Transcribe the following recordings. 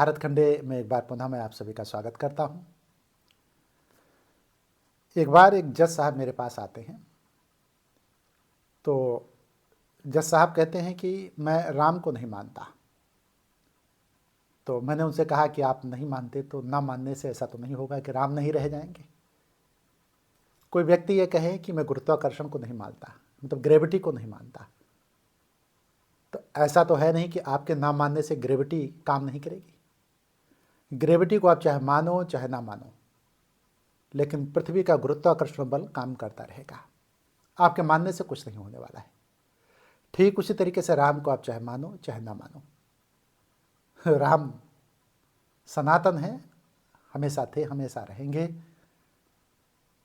भारत खंडे में एक बार पुनः मैं आप सभी का स्वागत करता हूं। एक बार एक जज साहब मेरे पास आते हैं तो जज साहब कहते हैं कि मैं राम को नहीं मानता। तो मैंने उनसे कहा कि आप नहीं मानते तो ना मानने से ऐसा तो नहीं होगा कि राम नहीं रह जाएंगे। कोई व्यक्ति ये कहे कि मैं गुरुत्वाकर्षण को नहीं मानता, मतलब ग्रेविटी को नहीं मानता, तो ऐसा तो है नहीं कि आपके ना मानने से ग्रेविटी काम नहीं करेगी। ग्रेविटी को आप चाहे मानो चाहे ना मानो, लेकिन पृथ्वी का गुरुत्वाकर्षण बल काम करता रहेगा। आपके मानने से कुछ नहीं होने वाला है। ठीक उसी तरीके से राम को आप चाहे मानो चाहे ना मानो, राम सनातन है, हमेशा थे, हमेशा रहेंगे,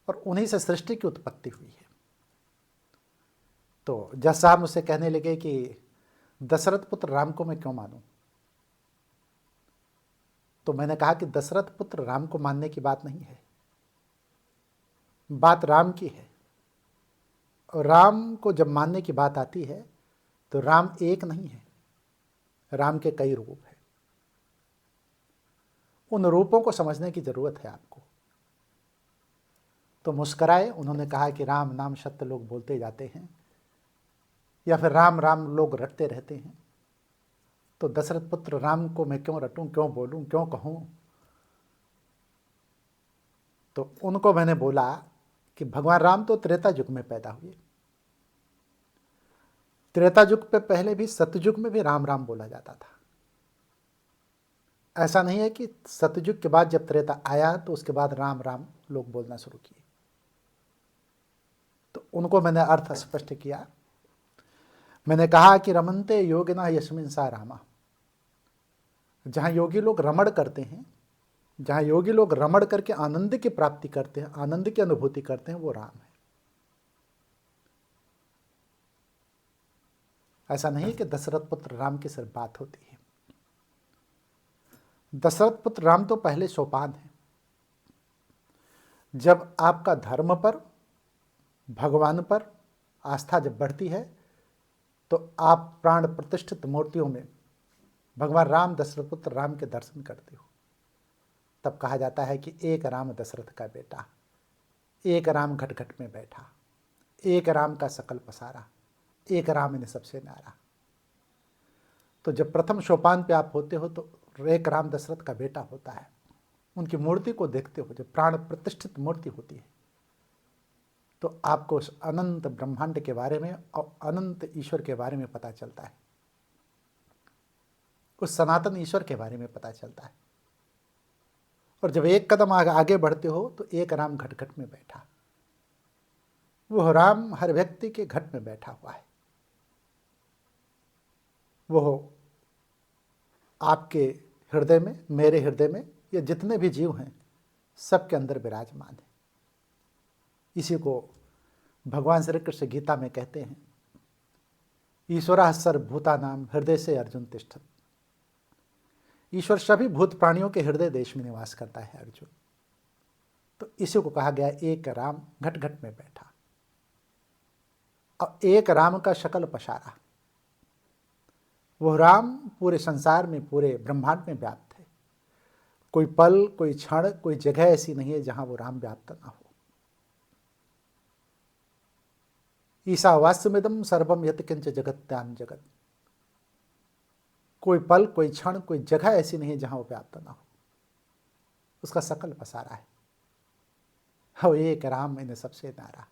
और उन्हीं से सृष्टि की उत्पत्ति हुई है। तो जज साहब मुझसे कहने लगे कि दशरथ पुत्र राम को मैं क्यों मानूं। तो मैंने कहा कि दशरथ पुत्र राम को मानने की बात नहीं है, बात राम की है। और राम को जब मानने की बात आती है तो राम एक नहीं है, राम के कई रूप हैं। उन रूपों को समझने की जरूरत है आपको। तो मुस्कराए, उन्होंने कहा कि राम नाम सत्य लोग बोलते जाते हैं, या फिर राम राम लोग रटते रहते हैं, तो दशरथ पुत्र राम को मैं क्यों रटूं, क्यों बोलूं, क्यों कहूं। तो उनको मैंने बोला कि भगवान राम तो त्रेता युग में पैदा हुए। त्रेता युग पे पहले भी सतयुग में भी राम राम बोला जाता था। ऐसा नहीं है कि सतयुग के बाद जब त्रेता आया तो उसके बाद राम राम लोग बोलना शुरू किए। तो उनको मैंने अर्थ स्पष्ट किया। मैंने कहा कि रमन्ते योगिना यस्मिन् सा रामा, जहाँ योगी लोग रमण करते हैं, जहाँ योगी लोग रमण करके आनंद की प्राप्ति करते हैं, आनंद की अनुभूति करते हैं, वो राम है। ऐसा नहीं कि दशरथ पुत्र राम की सिर्फ बात होती है। दशरथ पुत्र राम तो पहले सोपान है। जब आपका धर्म पर, भगवान पर आस्था जब बढ़ती है तो आप प्राण प्रतिष्ठित मूर्तियों में भगवान राम, दशरथ पुत्र राम के दर्शन करते हो। तब कहा जाता है कि एक राम दशरथ का बेटा, एक राम घट घट में बैठा, एक राम का सकल पसारा, एक राम इन्हें सबसे न्यारा। तो जब प्रथम सोपान पे आप होते हो तो एक राम दशरथ का बेटा होता है। उनकी मूर्ति को देखते हो, जब प्राण प्रतिष्ठित मूर्ति होती है, तो आपको उस अनंत ब्रह्मांड के बारे में और अनंत ईश्वर के बारे में पता चलता है, उस सनातन ईश्वर के बारे में पता चलता है। और जब एक कदम आगे बढ़ते हो तो एक राम घट घट में बैठा, वो राम हर व्यक्ति के घट में बैठा हुआ है। वो आपके हृदय में, मेरे हृदय में, ये जितने भी जीव हैं सबके अंदर विराजमान है। इसी को भगवान श्री कृष्ण गीता में कहते हैं, ईश्वरः सर्वभूतानां हृदय से अर्जुन तिष्ठत्। ईश्वर सभी भूत प्राणियों के हृदय देश में निवास करता है अर्जुन। तो इसी को कहा गया एक राम घट घट में बैठा, और एक राम का शकल पसारा। वो राम पूरे संसार में, पूरे ब्रह्मांड में व्याप्त है। कोई पल, कोई क्षण, कोई जगह ऐसी नहीं है जहां वो राम व्याप्त ना हो। ईशावास्यमिदं सर्वम यत् किंच जगत्याम जगत। कोई पल, कोई क्षण, कोई जगह ऐसी नहीं है जहां वो व्याप्त ना हो। उसका सकल पसारा है। हो एक राम इन्हें सबसे न्यारा।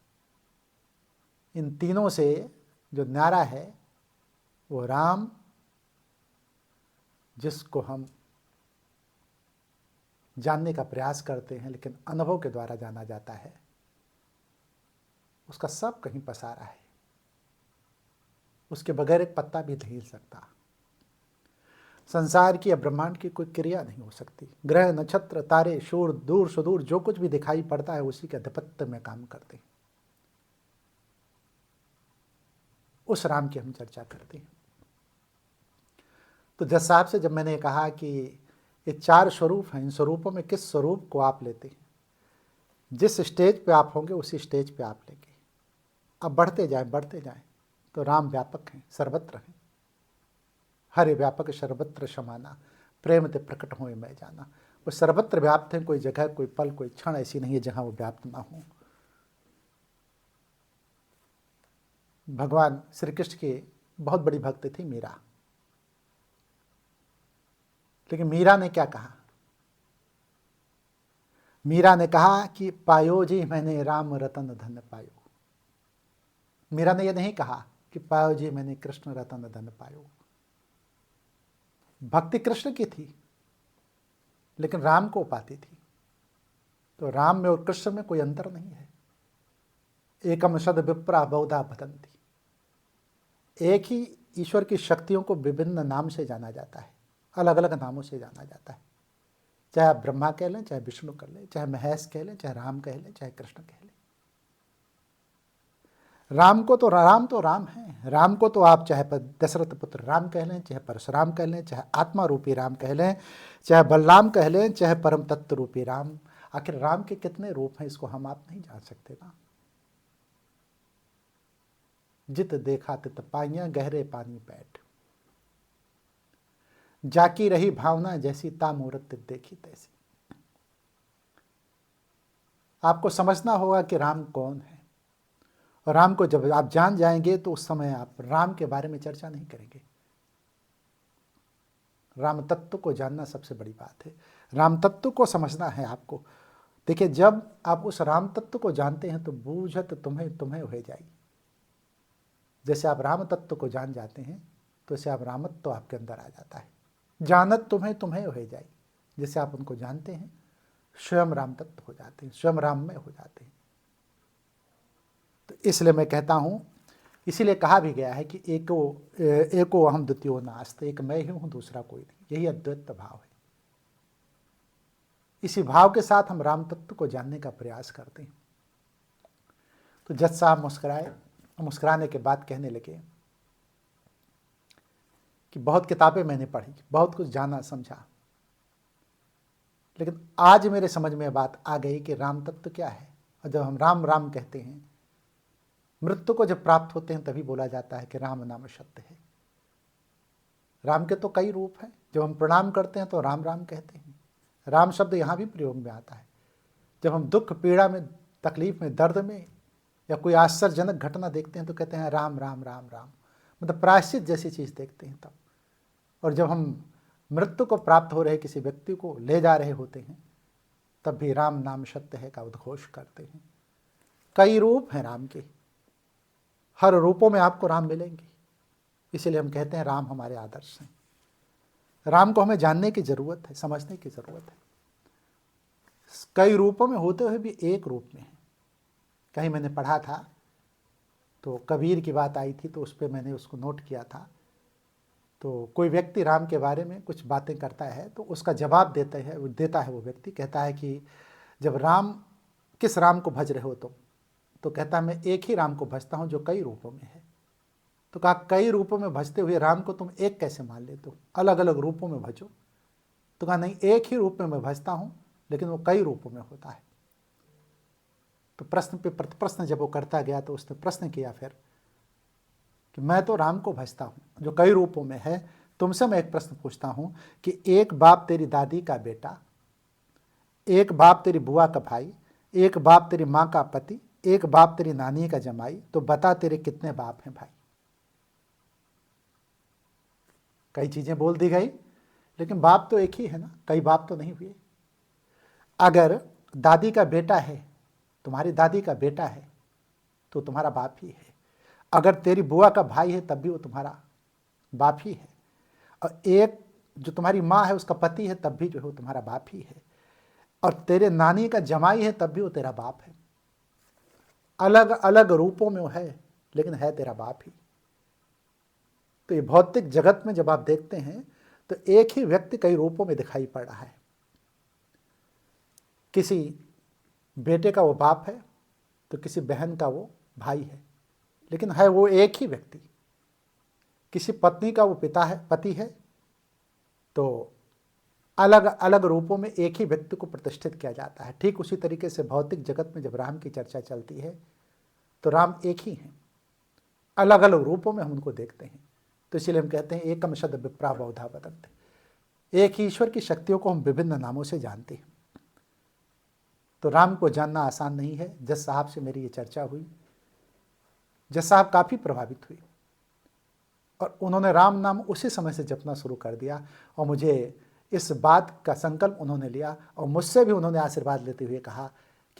इन तीनों से जो न्यारा है वो राम, जिसको हम जानने का प्रयास करते हैं लेकिन अनुभव के द्वारा जाना जाता है, उसका सब कहीं पसारा है। उसके बगैर एक पत्ता भी नहीं हिल सकता। संसार की या ब्रह्मांड की कोई क्रिया नहीं हो सकती। ग्रह, नक्षत्र, तारे, सूर्य, दूर सुदूर जो कुछ भी दिखाई पड़ता है उसी के आधिपत्य में काम करते हैं। उस राम की हम चर्चा करते हैं। तो जज साहब से जब मैंने कहा कि ये चार स्वरूप हैं, इन स्वरूपों में किस स्वरूप को आप लेते हैं, जिस स्टेज पे आप होंगे उसी स्टेज पे आप लेंगे। अब बढ़ते जाएं, बढ़ते जाएं, तो राम व्यापक हैं, सर्वत्र हैं। हरे व्यापक सर्वत्र समाना, प्रेम ते प्रकट होए मैं जाना। वो सर्वत्र व्याप्त है, कोई जगह, कोई पल, कोई क्षण ऐसी नहीं है जहां वो व्याप्त ना हो। भगवान श्री कृष्ण की बहुत बड़ी भक्त थी मीरा, लेकिन मीरा ने क्या कहा? मीरा ने कहा कि पायो जी मैंने राम रतन धन पायो। मीरा ने यह नहीं कहा कि पायो जी मैंने कृष्ण रतन धन पायो। भक्ति कृष्ण की थी, लेकिन राम को पाती थी। तो राम में और कृष्ण में कोई अंतर नहीं है। एकम सद विप्रा बहुधा भदंती। एक ही ईश्वर की शक्तियों को विभिन्न नाम से जाना जाता है, अलग अलग नामों से जाना जाता है। चाहे आप ब्रह्मा कह लें, चाहे विष्णु कर लें, चाहे महेश कह लें, चाहे राम कह लें, चाहे कृष्ण कह लें। राम तो राम है। राम को तो आप चाहे दशरथ पुत्र राम कह लें, चाहे परशुराम कह लें, चाहे आत्मा रूपी राम कह लें, चाहे बलराम कह लें, चाहे परम तत्व रूपी राम। आखिर राम के कितने रूप हैं इसको हम आप नहीं जान सकते ना। जित देखा तित पाइयां गहरे पानी बैठ, जाकी रही भावना जैसी ता मूरत तित देखी तैसी। आपको समझना होगा कि राम कौन है, और राम को जब आप जान जाएंगे तो उस समय आप राम के बारे में चर्चा नहीं करेंगे। राम तत्व को जानना सबसे बड़ी बात है। राम तत्व को समझना है आपको। देखिए, जब आप उस राम तत्व को जानते हैं तो बूझत तुम्हें तुम्हें हो जाएगी। जैसे आप राम तत्व को जान जाते हैं तो ऐसे आप रामत्व तो आपके अंदर आ जाता है। जानत तुम्हें तुम्हें हो जाएगी। जैसे आप उनको जानते हैं, स्वयं राम तत्व हो जाते हैं, स्वयं राम में हो जाते हैं। तो इसलिए मैं कहता हूं, इसीलिए कहा भी गया है कि एको अहम द्वितीयो नास्ति, एक मैं ही हूं, दूसरा कोई नहीं। यही अद्वैत भाव है। इसी भाव के साथ हम राम तत्व को जानने का प्रयास करते हैं। तो जज साहब मुस्कुराए। मुस्कुराने के बाद कहने लगे कि बहुत किताबें मैंने पढ़ी, बहुत कुछ जाना समझा, लेकिन आज मेरे समझ में बात आ गई कि राम तत्व क्या है। और जब हम राम राम कहते हैं, मृत्यु को जब प्राप्त होते हैं तभी बोला जाता है कि राम नाम सत्य है। राम के तो कई रूप हैं। जब हम प्रणाम करते हैं तो राम राम कहते हैं। राम शब्द यहाँ भी प्रयोग में आता है। जब हम दुख पीड़ा में, तकलीफ में, दर्द में या कोई आश्चर्यजनक घटना देखते हैं तो कहते हैं राम राम राम राम, मतलब प्रायश्चित जैसी चीज़ देखते हैं तब। और जब हम मृत्यु को प्राप्त हो रहे किसी व्यक्ति को ले जा रहे होते हैं तब भी राम नाम सत्य है का उद्घोष करते हैं। कई रूप हैं राम के, हर रूपों में आपको राम मिलेंगे। इसीलिए हम कहते हैं राम हमारे आदर्श हैं। राम को हमें जानने की ज़रूरत है, समझने की ज़रूरत है। कई रूपों में होते हुए भी एक रूप में है। कहीं मैंने पढ़ा था तो कबीर की बात आई थी, तो उस पर मैंने उसको नोट किया था। तो कोई व्यक्ति राम के बारे में कुछ बातें करता है तो उसका जवाब देता है वो व्यक्ति कहता है कि जब राम, किस राम को भज रहे हो तुम? तो कहता है मैं एक ही राम को भजता हूँ जो कई रूपों में है। तो कहा कई रूपों में भजते हुए राम को तुम एक कैसे मान लेते हो, अलग अलग रूपों में भजो। तो कहा नहीं, एक ही रूप में मैं भजता हूँ, लेकिन वो कई रूपों में होता है। तो प्रश्न पे प्रतिप्रश्न जब वो करता गया तो उसने प्रश्न किया फिर कि मैं तो राम को भजता हूँ जो कई रूपों में है, तुमसे मैं एक प्रश्न पूछता हूँ कि एक बाप तेरी दादी का बेटा, एक बाप तेरी बुआ का भाई, एक बाप तेरी माँ का पति, एक बाप तेरी नानी का जमाई, तो बता तेरे कितने बाप हैं भाई? कई चीजें बोल दी गई, लेकिन बाप तो एक ही है ना, कई बाप तो नहीं हुए। अगर दादी का बेटा है, तुम्हारी दादी का बेटा है, तो तुम्हारा बाप ही है। अगर तेरी बुआ का भाई है तब भी वो तुम्हारा बाप ही है। और एक जो तुम्हारी माँ है उसका पति है तब भी जो है वो तुम्हारा बाप ही है। और तेरे नानी का जमाई है तब भी वो तेरा बाप है। अलग अलग रूपों में वो है, लेकिन है तेरा बाप ही। तो ये भौतिक जगत में जब आप देखते हैं तो एक ही व्यक्ति कई रूपों में दिखाई पड़ रहा है। किसी बेटे का वो बाप है तो किसी बहन का वो भाई है, लेकिन है वो एक ही व्यक्ति। किसी पत्नी का वो पिता है, पति है, तो अलग अलग रूपों में एक ही व्यक्ति को प्रतिष्ठित किया जाता है। ठीक उसी तरीके से भौतिक जगत में जब राम की चर्चा चलती है तो राम एक ही हैं, अलग अलग रूपों में हम उनको देखते हैं। तो इसीलिए हम कहते हैं एकम शब्द विप्रा बहुधा वदन्ति। एक ही ईश्वर की शक्तियों को हम विभिन्न नामों से जानते हैं। तो राम को जानना आसान नहीं है। जज साहब से मेरी ये चर्चा हुई, जज साहब काफ़ी प्रभावित हुई और उन्होंने राम नाम उसी समय से जपना शुरू कर दिया और मुझे इस बात का संकल्प उन्होंने लिया और मुझसे भी उन्होंने आशीर्वाद लेते हुए कहा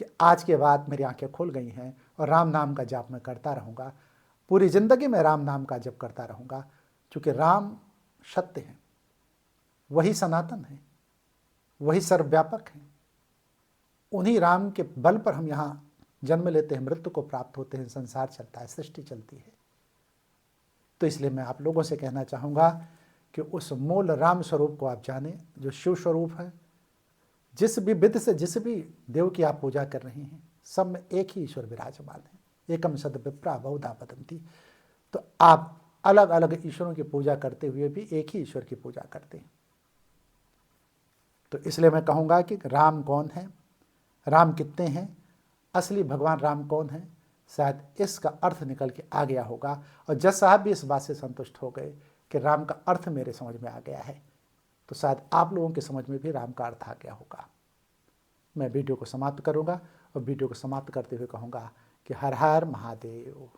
कि आज के बाद मेरी आंखें खुल गई हैं और राम नाम का जाप मैं करता रहूँगा, पूरी ज़िंदगी में राम नाम का जप करता रहूँगा, क्योंकि राम सत्य है, वही सनातन है, वही सर्वव्यापक है। उन्हीं राम के बल पर हम यहाँ जन्म लेते हैं, मृत्यु को प्राप्त होते हैं, संसार चलता है, सृष्टि चलती है। तो इसलिए मैं आप लोगों से कहना चाहूँगा कि उस मूल राम स्वरूप को आप जानें, जो शिव स्वरूप है। जिस भी विधि से जिस भी देव की आप पूजा कर रहे हैं, सब में एक ही ईश्वर विराजमान है। एकम सद विप्रा बहुधा वदन्ति। तो आप अलग अलग ईश्वरों की पूजा करते हुए भी एक ही ईश्वर की पूजा करते हैं। तो इसलिए मैं कहूँगा कि राम कौन है, राम कितने हैं, असली भगवान राम कौन है, शायद इसका अर्थ निकल के आ गया होगा। और जज साहब भी इस बात से संतुष्ट हो गए कि राम का अर्थ मेरे समझ में आ गया है। तो शायद आप लोगों के समझ में भी राम का अर्थ आ गया होगा। मैं वीडियो को समाप्त करूंगा और वीडियो को समाप्त करते हुए कहूँगा कि हर हर महादेव।